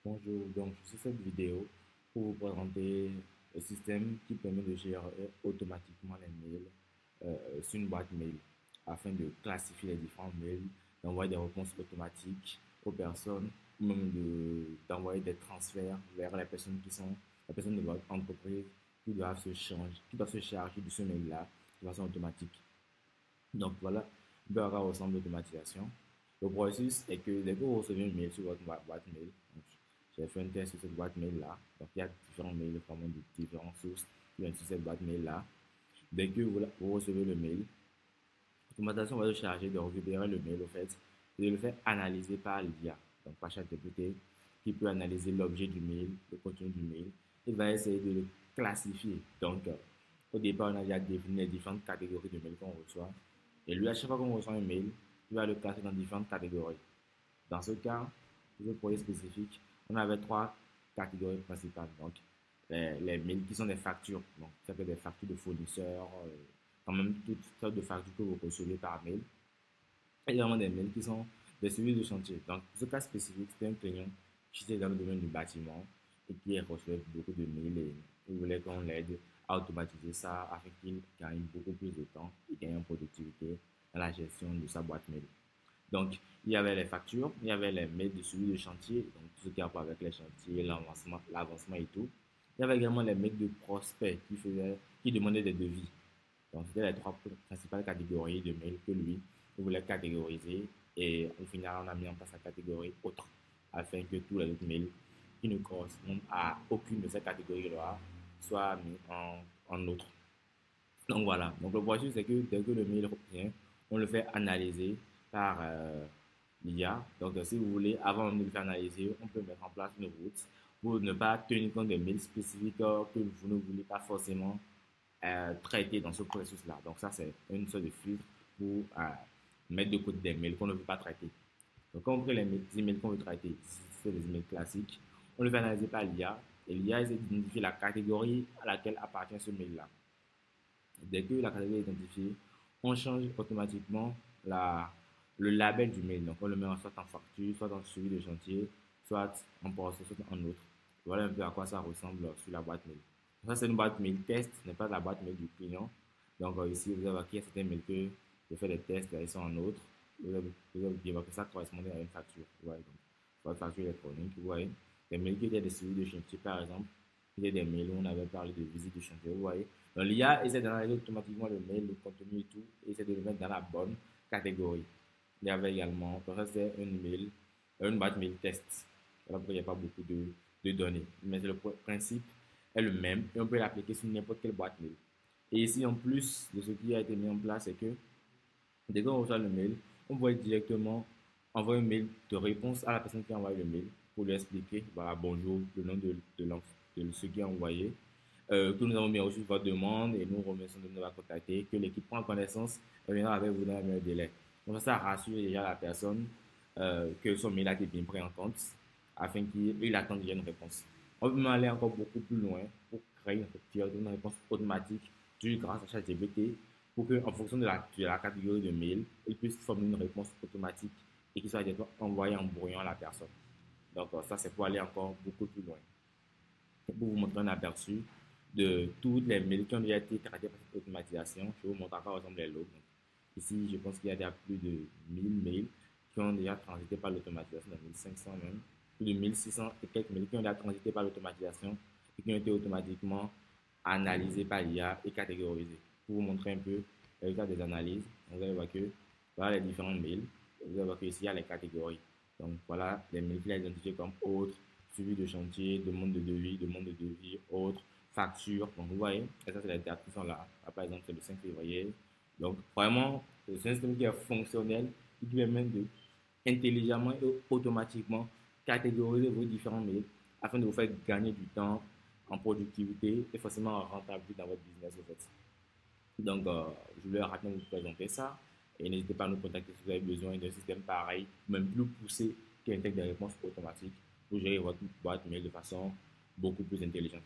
Bonjour, donc je fais cette vidéo pour vous présenter le système qui permet de gérer automatiquement les mails sur une boîte mail afin de classifier les différents mails, d'envoyer des réponses automatiques aux personnes, ou même d'envoyer des transferts vers les personnes les personnes de votre entreprise qui doivent se charger de ce mail-là de façon automatique. Donc voilà, Burger ressemble d'automatisation. Le processus est que dès que vous recevez un mail sur votre boîte mail, donc, j'ai fait un test sur cette boîte mail là. Donc il y a différents mails vraiment de différentes sources qui viennent sur cette boîte mail là. Dès que vous recevez le mail, l'automatisation va se charger de récupérer le mail au fait et de le faire analyser par l'IA, donc par ChatGPT, qui peut analyser l'objet du mail, le contenu du mail. Il va essayer de le classifier. Donc au départ, on a déjà défini les différentes catégories de mails qu'on reçoit. Et lui, à chaque fois qu'on reçoit un mail, il va le classer dans différentes catégories. Dans ce cas, pour ce projet spécifique, on avait trois catégories principales. Donc, les mails qui sont des factures. Donc, ça peut être des factures de fournisseurs, quand même toutes sortes de factures que vous recevez par mail. Et également des mails qui sont des suivis de chantier. Donc, pour ce cas spécifique, c'est un client qui était dans le domaine du bâtiment et qui recevait beaucoup de mails et il voulait qu'on l'aide à automatiser ça afin qu'il gagne beaucoup plus de temps et gagne en productivité dans la gestion de sa boîte mail. Donc, il y avait les factures, il y avait les mails de suivi de chantier, donc tout ce qui a à voir avec les chantiers, l'avancement et tout. Il y avait également les mails de prospects qui demandaient des devis. Donc, c'était les trois principales catégories de mails que lui voulait catégoriser. Et au final, on a mis en place la catégorie autre afin que tous les autres mails qui ne correspondent à aucune de ces catégories-là soient mis en autre. Donc voilà, donc le processus c'est que dès que le mail revient, on le fait analyser par l'IA. Donc si vous voulez, avant de le faire analyser, on peut mettre en place une route pour ne pas tenir compte des mails spécifiques que vous ne voulez pas forcément traiter dans ce processus-là. Donc ça c'est une sorte de filtre pour mettre de côté des mails qu'on ne veut pas traiter. Donc quand on prend les emails qu'on veut traiter, c'est les emails classiques, on le fait analyser par l'IA et l'IA essaie d'identifier la catégorie à laquelle appartient ce mail-là. Dès que la catégorie est identifiée, on change automatiquement le label du mail. Donc, on le met soit en facture, soit en suivi de chantier, soit en poste, soit en autre. Voilà un peu à quoi ça ressemble sur la boîte mail. Ça, c'est une boîte mail test, ce n'est pas la boîte mail du client. Donc, ici, vous avez acquis certains mails que je fais des tests, ils sont en autre. Vous avez bien que ça correspondait à une facture. Ouais, donc, soit facture électronique, vous voyez. Des mails qui étaient des suivis de chantier, par exemple, qui étaient des mails où on avait parlé de visite de chantier, vous voyez. Donc, l'IA essaie d'analyser automatiquement le mail, le contenu et tout, et essaie de le mettre dans la bonne catégorie. Il y avait également, donc ça c'est une boîte mail test. Voilà pourquoi il n'y a pas beaucoup de données. Mais le principe est le même et on peut l'appliquer sur n'importe quelle boîte mail. Et ici, en plus de ce qui a été mis en place, c'est que dès qu'on reçoit le mail, on peut directement envoyer un mail de réponse à la personne qui a envoyé le mail pour lui expliquer, voilà, bonjour, le nom de ce qui a envoyé, que nous avons bien reçu votre demande et nous remercions de nous avoir contacté, que l'équipe prend connaissance et viendra avec vous dans le meilleur délai. Donc ça rassure déjà la personne que son mail a été bien pris en compte afin qu'il attende déjà une réponse. On peut même aller encore beaucoup plus loin pour créer une réponse automatique grâce à ChatGPT pour qu'en fonction de la catégorie de mail, il puisse former une réponse automatique et qu'il soit envoyé en brouillon à la personne. Donc ça, c'est pour aller encore beaucoup plus loin. Et pour vous montrer un aperçu de toutes les mails qui ont déjà été traités par cette automatisation, je vous montre à quoi ressemblent les logs. Ici, je pense qu'il y a déjà plus de 1000 mails qui ont déjà transité par l'automatisation, 1500 même, plus de 1600 et quelques mails qui ont déjà transité par l'automatisation et qui ont été automatiquement analysés par l'IA et catégorisés. Pour vous montrer un peu le résultat des analyses, vous allez voir que voilà les différents mails. Vous allez voir qu'ici, il y a les catégories. Donc voilà les mails qu'il a identifiés comme autres, suivi de chantier, demande de devis, autres, facture. Donc vous voyez, et ça c'est les dates qui sont là. Par exemple, c'est le 5 février. Donc vraiment, c'est un système qui est fonctionnel, qui permet de intelligemment et automatiquement catégoriser vos différents mails afin de vous faire gagner du temps en productivité et forcément en rentabilité dans votre business en fait. Donc, je voulais rapidement vous présenter ça et n'hésitez pas à nous contacter si vous avez besoin d'un système pareil, même plus poussé, qui intègre des réponses automatiques pour gérer votre boîte mail de façon beaucoup plus intelligente.